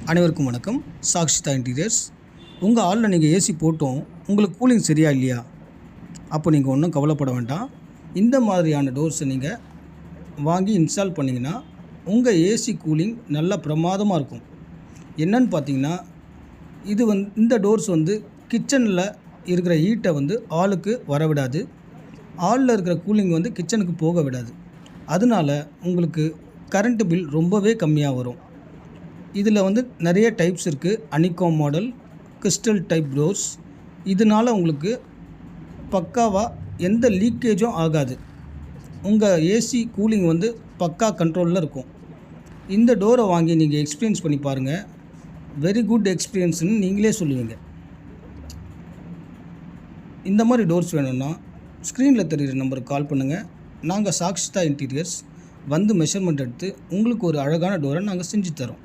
அனைவருக்கும் வணக்கம். சாக்ஷிதா இன்டீரியர்ஸ். உங்கள் ஹாலில் நீங்கள் ஏசி போட்டும் உங்களுக்கு கூலிங் சரியா இல்லையா? அப்போ நீங்கள் ஒன்றும் கவலைப்பட வேண்டாம். இந்த மாதிரியான டோர்ஸை நீங்கள் வாங்கி இன்ஸ்டால் பண்ணிங்கன்னா உங்கள் ஏசி கூலிங் நல்லா பிரமாதமாக இருக்கும். என்னன்னு பார்த்தீங்கன்னா, இந்த டோர்ஸ் கிச்சனில் இருக்கிற ஹீட்டை ஹாலுக்கு வர விடாது. ஹாலில் இருக்கிற கூலிங் கிச்சனுக்கு போக விடாது. அதனால உங்களுக்கு கரண்ட் பில் ரொம்பவே கம்மியாக வரும். இதில் நிறைய டைப்ஸ் இருக்குது. அனிகாம் மாடல், கிறிஸ்டல் டைப் டோர்ஸ். இதனால் உங்களுக்கு பக்காவாக எந்த லீக்கேஜும் ஆகாது. உங்கள் ஏசி கூலிங் பக்கா கண்ட்ரோலில் இருக்கும். இந்த டோரை வாங்கி நீங்கள் எக்ஸ்பீரியன்ஸ் பண்ணி பாருங்கள். வெரி குட் எக்ஸ்பீரியன்ஸ்னு நீங்களே சொல்லுவீங்க. இந்த மாதிரி டோர்ஸ் வேணும்னா ஸ்க்ரீனில் தெரிகிற நம்பருக்கு கால் பண்ணுங்கள். நாங்கள் சாக்ஷிதா இன்டீரியர்ஸ் மெஷர்மெண்ட் எடுத்து உங்களுக்கு ஒரு அழகான டோரை நாங்கள் செஞ்சு தரோம்.